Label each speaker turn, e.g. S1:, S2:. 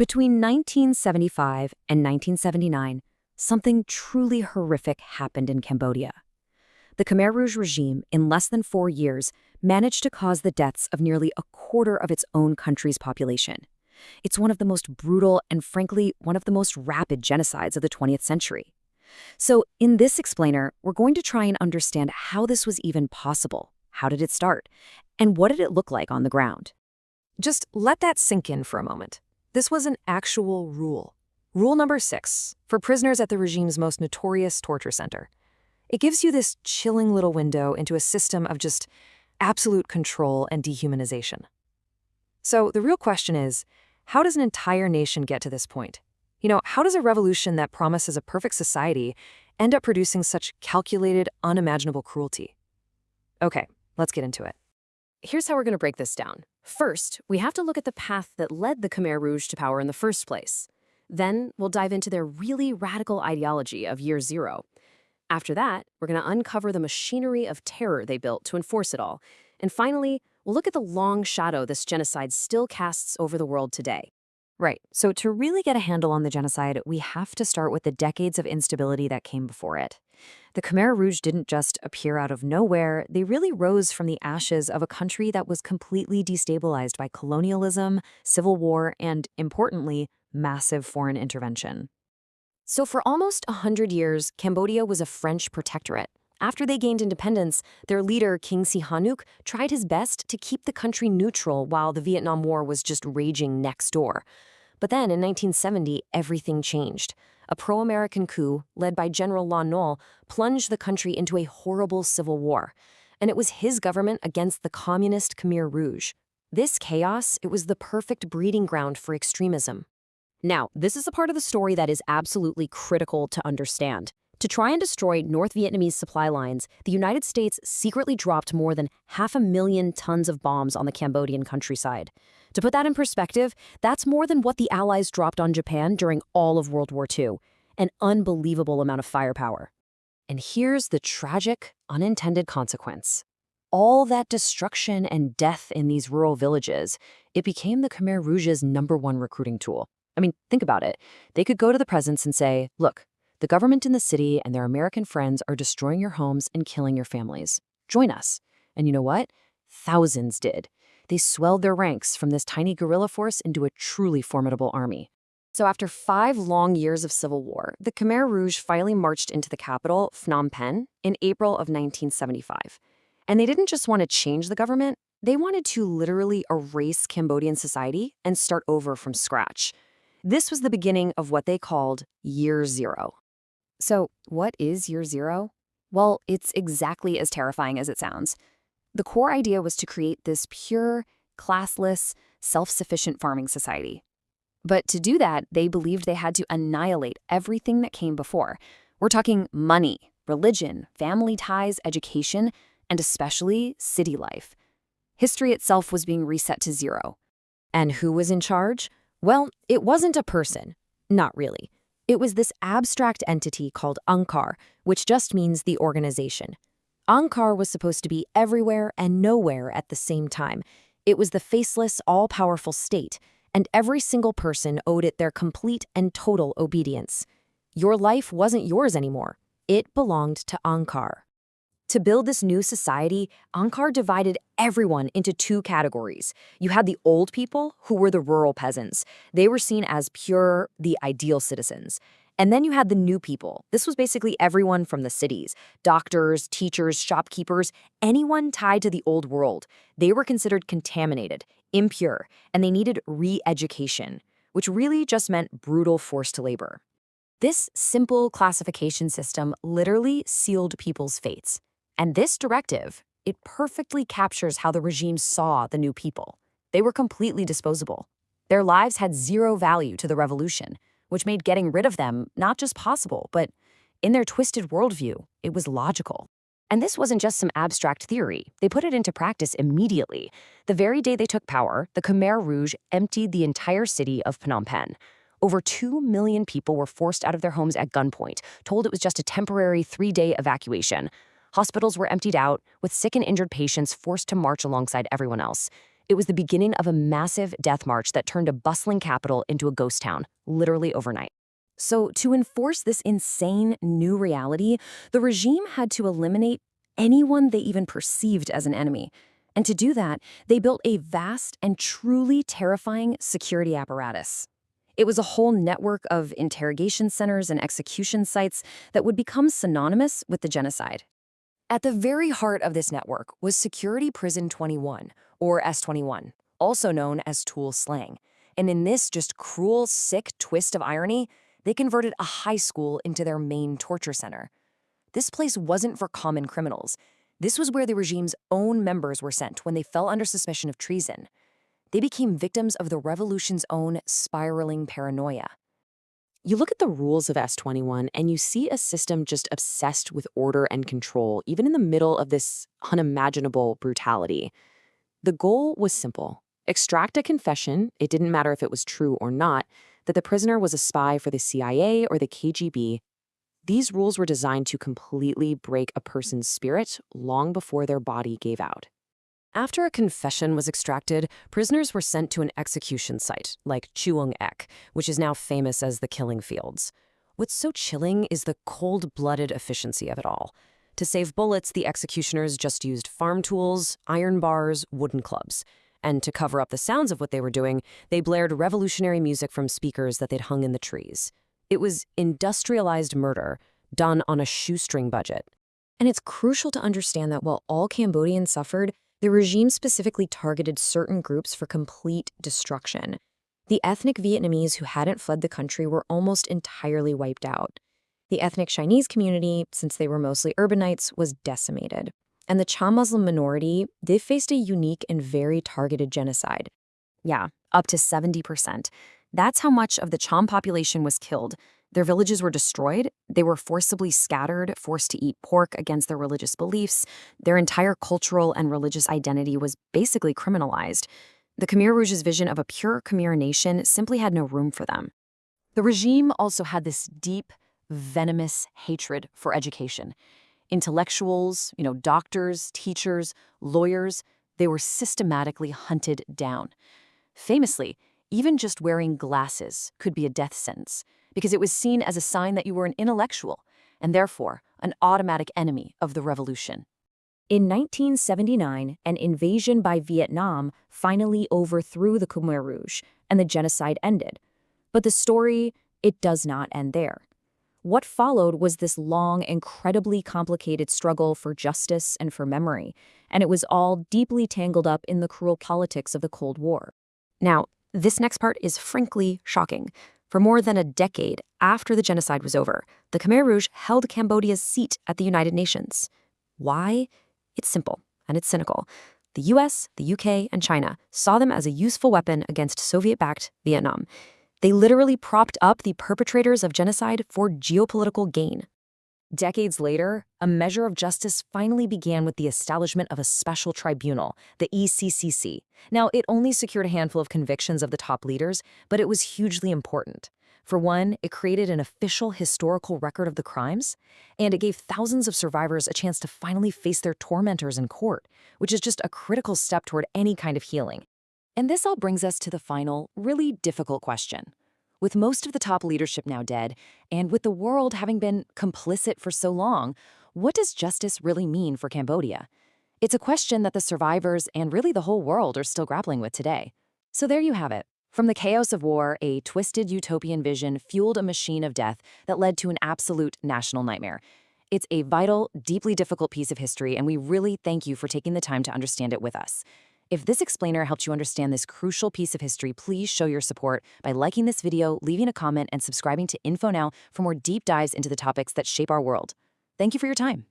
S1: Between 1975 and 1979, something truly horrific happened in Cambodia. The Khmer Rouge regime, in less than 4 years, managed to cause the deaths of nearly a quarter of its own country's population. It's one of the most brutal and, frankly, one of the most rapid genocides of the 20th century. So, in this explainer, we're going to try and understand how this was even possible. How did it start? And what did it look like on the ground?
S2: Just let that sink in for a moment. This was an actual rule. Rule number 6, for prisoners at the regime's most notorious torture center. It gives you this chilling little window into a system of just absolute control and dehumanization. So the real question is, how does an entire nation get to this point? How does a revolution that promises a perfect society end up producing such calculated, unimaginable cruelty? Okay, let's get into it.
S3: Here's how we're going to break this down. First, we have to look at the path that led the Khmer Rouge to power in the first place. Then, we'll dive into their really radical ideology of Year Zero. After that, we're going to uncover the machinery of terror they built to enforce it all. And finally, we'll look at the long shadow this genocide still casts over the world today.
S1: Right, so to really get a handle on the genocide, we have to start with the decades of instability that came before it. The Khmer Rouge didn't just appear out of nowhere, they really rose from the ashes of a country that was completely destabilized by colonialism, civil war, and, importantly, massive foreign intervention.
S3: So for almost 100 years, Cambodia was a French protectorate. After they gained independence, their leader, King Sihanouk, tried his best to keep the country neutral while the Vietnam War was just raging next door. But then, in 1970, everything changed. A pro-American coup, led by General Lon Nol, plunged the country into a horrible civil war. And it was his government against the communist Khmer Rouge. This chaos, it was the perfect breeding ground for extremism.
S1: Now, this is a part of the story that is absolutely critical to understand. To try and destroy North Vietnamese supply lines, the United States secretly dropped more than 500,000 tons of bombs on the Cambodian countryside. To put that in perspective, that's more than what the Allies dropped on Japan during all of World War II, an unbelievable amount of firepower. And here's the tragic, unintended consequence. All that destruction and death in these rural villages, it became the Khmer Rouge's #1 recruiting tool. I mean, think about it. They could go to the presidents and say, look, the government in the city and their American friends are destroying your homes and killing your families. Join us. And you know what? Thousands did. They swelled their ranks from this tiny guerrilla force into a truly formidable army.
S3: So after 5 long years of civil war, the Khmer Rouge finally marched into the capital, Phnom Penh, in April of 1975. And they didn't just want to change the government, they wanted to literally erase Cambodian society and start over from scratch. This was the beginning of what they called Year Zero.
S1: So, what is Year Zero? Well, it's exactly as terrifying as it sounds. The core idea was to create this pure, classless, self-sufficient farming society. But to do that, they believed they had to annihilate everything that came before. We're talking money, religion, family ties, education, and especially city life. History itself was being reset to zero. And who was in charge? Well, it wasn't a person. Not really. It was this abstract entity called Angkar, which just means the organization. Angkar was supposed to be everywhere and nowhere at the same time. It was the faceless, all-powerful state, and every single person owed it their complete and total obedience. Your life wasn't yours anymore. It belonged to Angkar. To build this new society, Angkar divided everyone into 2 categories. You had the old people, who were the rural peasants. They were seen as pure, the ideal citizens. And then you had the new people. This was basically everyone from the cities. Doctors, teachers, shopkeepers, anyone tied to the old world. They were considered contaminated, impure, and they needed re-education, which really just meant brutal forced labor. This simple classification system literally sealed people's fates. And this directive, it perfectly captures how the regime saw the new people. They were completely disposable. Their lives had zero value to the revolution, which made getting rid of them not just possible, but in their twisted worldview, it was logical. And this wasn't just some abstract theory. They put it into practice immediately. The very day they took power, the Khmer Rouge emptied the entire city of Phnom Penh. Over 2 million people were forced out of their homes at gunpoint, told it was just a temporary 3-day evacuation. Hospitals were emptied out, with sick and injured patients forced to march alongside everyone else.
S3: It was the beginning of a massive death march that turned a bustling capital into a ghost town, literally overnight. So to enforce this insane new reality, the regime had to eliminate anyone they even perceived as an enemy. And to do that, they built a vast and truly terrifying security apparatus. It was a whole network of interrogation centers and execution sites that would become synonymous with the genocide. At the very heart of this network was Security Prison 21, or S21, also known as Tuol Sleng. And in this just cruel, sick twist of irony, they converted a high school into their main torture center. This place wasn't for common criminals. This was where the regime's own members were sent when they fell under suspicion of treason. They became victims of the revolution's own spiraling paranoia.
S2: You look at the rules of S21 and you see a system just obsessed with order and control, even in the middle of this unimaginable brutality. The goal was simple. Extract a confession, it didn't matter if it was true or not, that the prisoner was a spy for the CIA or the KGB. These rules were designed to completely break a person's spirit long before their body gave out.
S3: After a confession was extracted, prisoners were sent to an execution site, like Choeung Ek, which is now famous as the killing fields. What's so chilling is the cold-blooded efficiency of it all. To save bullets, the executioners just used farm tools, iron bars, wooden clubs. And to cover up the sounds of what they were doing, they blared revolutionary music from speakers that they'd hung in the trees. It was industrialized murder, done on a shoestring budget. And it's crucial to understand that while all Cambodians suffered, the regime specifically targeted certain groups for complete destruction. The ethnic Vietnamese who hadn't fled the country were almost entirely wiped out. The ethnic Chinese community, since they were mostly urbanites, was decimated. And the Cham Muslim minority, they faced a unique and very targeted genocide. Yeah, up to 70%. That's how much of the Cham population was killed. Their villages were destroyed, they were forcibly scattered, forced to eat pork against their religious beliefs. Their entire cultural and religious identity was basically criminalized. The Khmer Rouge's vision of a pure Khmer nation simply had no room for them. The regime also had this deep, venomous hatred for education. Intellectuals, doctors, teachers, lawyers, they were systematically hunted down. Famously, even just wearing glasses could be a death sentence, because it was seen as a sign that you were an intellectual, and therefore an automatic enemy of the revolution. In 1979, an invasion by Vietnam finally overthrew the Khmer Rouge, and the genocide ended. But the story, it does not end there. What followed was this long, incredibly complicated struggle for justice and for memory, and it was all deeply tangled up in the cruel politics of the Cold War. Now, this next part is frankly shocking. For more than a decade after the genocide was over, the Khmer Rouge held Cambodia's seat at the United Nations. Why? It's simple, and it's cynical. The US, the UK, and China saw them as a useful weapon against Soviet-backed Vietnam. They literally propped up the perpetrators of genocide for geopolitical gain. Decades later, a measure of justice finally began with the establishment of a special tribunal, the ECCC. Now, it only secured a handful of convictions of the top leaders, but it was hugely important. For one, it created an official historical record of the crimes, and it gave thousands of survivors a chance to finally face their tormentors in court, which is just a critical step toward any kind of healing. And this all brings us to the final, really difficult question. With most of the top leadership now dead, and with the world having been complicit for so long, what does justice really mean for Cambodia? It's a question that the survivors and really the whole world are still grappling with today. So there you have it. From the chaos of war, a twisted utopian vision fueled a machine of death that led to an absolute national nightmare. It's a vital, deeply difficult piece of history, and we really thank you for taking the time to understand it with us. If this explainer helped you understand this crucial piece of history, please show your support by liking this video, leaving a comment, and subscribing to InfoNow for more deep dives into the topics that shape our world. Thank you for your time.